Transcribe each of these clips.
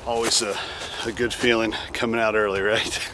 Always a good feeling coming out early, right?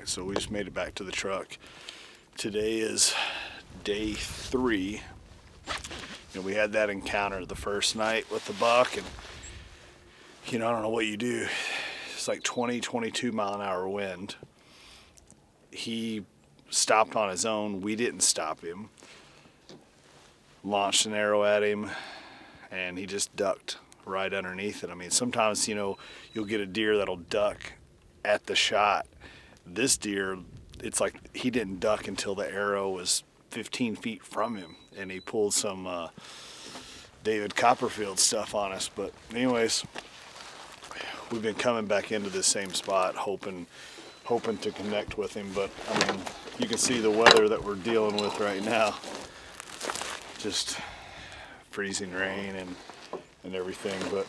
So we just made it back to the truck. Today is day 3. We had that encounter the first night with the buck, and I don't know what you do. It's like 22 mile an hour wind. He stopped on his own. We didn't stop him. Launched an arrow at him, and he just ducked right underneath it. I mean, sometimes, you'll get a deer that'll duck at the shot. This deer, it's like he didn't duck until the arrow was 15 feet from him, and he pulled some David Copperfield stuff on us. But anyways, we've been coming back into this same spot, hoping to connect with him. But I mean, you can see the weather that we're dealing with right now. Just freezing rain and everything, but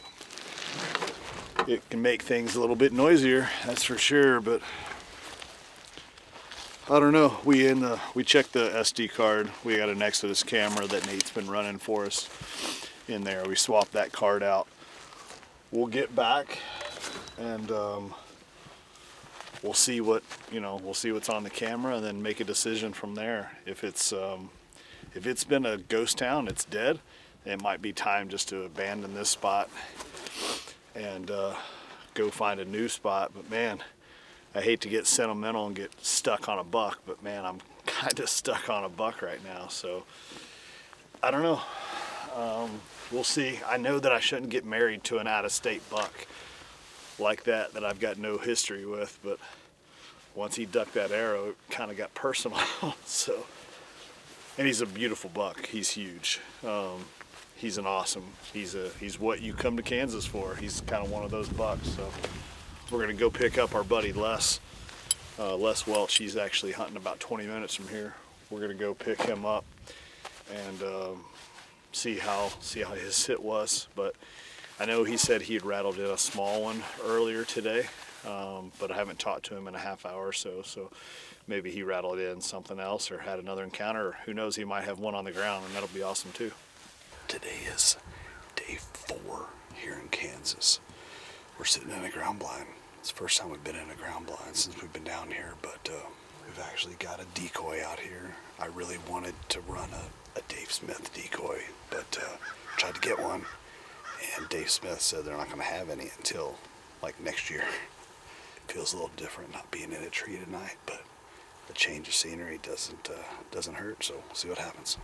it can make things a little bit noisier, that's for sure. But I don't know. We checked the SD card. We got an Exodus camera that Nate's been running for us in there. We swapped that card out. We'll get back and we'll see what's on the camera, and then make a decision from there. If it's been a ghost town, it's dead, it might be time just to abandon this spot and go find a new spot. But man, I hate to get sentimental and get stuck on a buck, but man, I'm kind of stuck on a buck right now. So I don't know. We'll see. I know that I shouldn't get married to an out-of-state buck like that I've got no history with, but once he ducked that arrow, it kind of got personal. So, and he's a beautiful buck. He's huge. He's an awesome. He's what you come to Kansas for. He's kind of one of those bucks. So we're gonna go pick up our buddy Les Welch. He's actually hunting about 20 minutes from here. We're gonna go pick him up and see how his hit was. But I know he said he had rattled in a small one earlier today, but I haven't talked to him in a half hour or so. So maybe he rattled in something else or had another encounter. Or who knows? He might have one on the ground, and that'll be awesome too. Today is day 4 here in Kansas. We're sitting in a ground blind. It's the first time we've been in a ground blind since we've been down here, but we've actually got a decoy out here. I really wanted to run a Dave Smith decoy, but tried to get one, and Dave Smith said they're not going to have any until like next year. It feels a little different not being in a tree at night, but the change of scenery doesn't hurt, so we'll see what happens.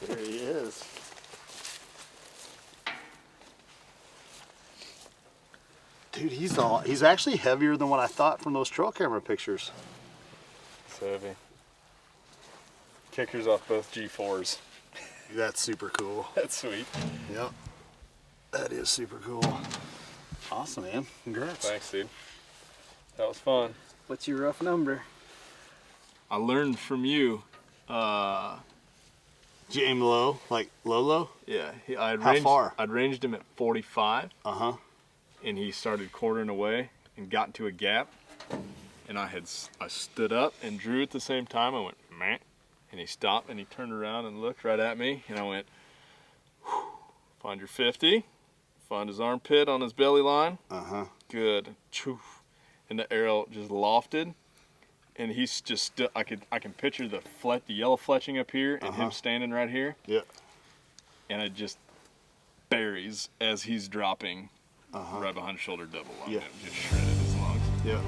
There he is. Dude, he's actually heavier than what I thought from those trail camera pictures. It's heavy. Kickers off both G4s. That's super cool. That's sweet. Yep. That is super cool. Awesome, man. Congrats. Thanks, dude. That was fun. What's your rough number? I learned from you. Did you aim low? Like low? Yeah. How far? I'd ranged him at 45. Uh-huh. And he started quartering away and got into a gap. And I stood up and drew at the same time. I went, meh. And he stopped and he turned around and looked right at me. And I went, whew, find your 50. Find his armpit on his belly line. Uh-huh. Good. And the arrow just lofted. And he's just, I can picture the yellow fletching up here and him standing right here. Yeah. And it just buries as he's dropping right behind shoulder double line. Yeah. Just shredded his lungs. Yeah.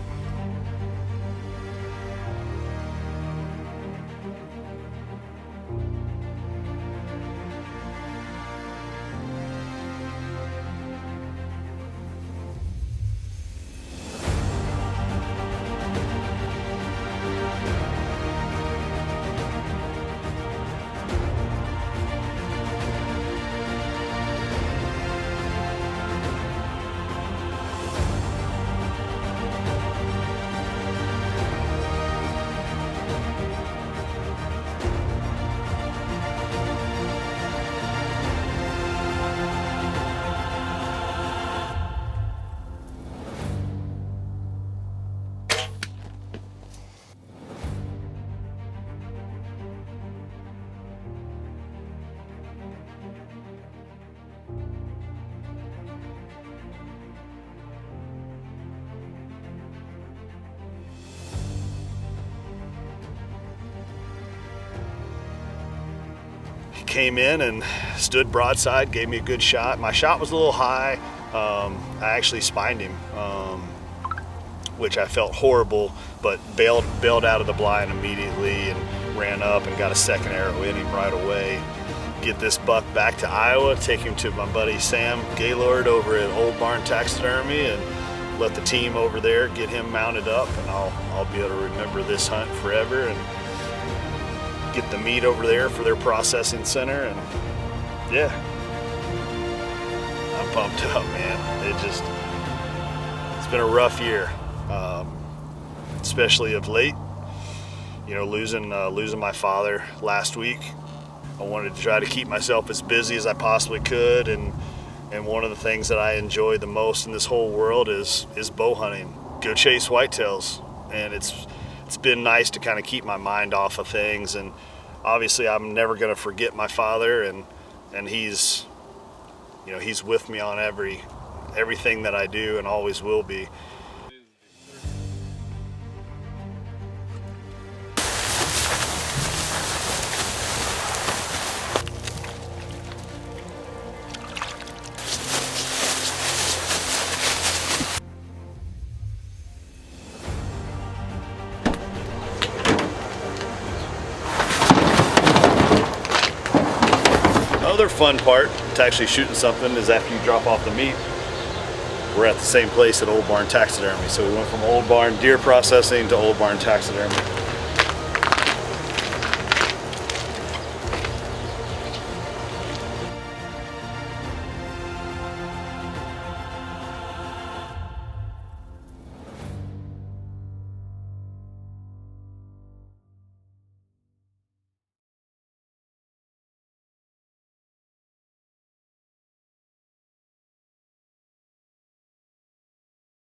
Came in and stood broadside, gave me a good shot. My shot was a little high. I actually spined him, which I felt horrible, but bailed out of the blind immediately and ran up and got a second arrow in him right away. Get this buck back to Iowa, take him to my buddy Sam Gaylord over at Old Barn Taxidermy, and let the team over there get him mounted up, and I'll be able to remember this hunt forever and get the meat over there for their processing center. And yeah, I'm pumped up, man. It's been a rough year, especially of late. You know, losing my father last week. I wanted to try to keep myself as busy as I possibly could, and one of the things that I enjoy the most in this whole world is bow hunting. Go chase whitetails, and it's been nice to kind of keep my mind off of things. And obviously I'm never going to forget my father, and he's with me on everything that I do and always will be. Other fun part to actually shooting something is after you drop off the meat, we're at the same place at Old Barn Taxidermy. So we went from Old Barn deer processing to Old Barn Taxidermy.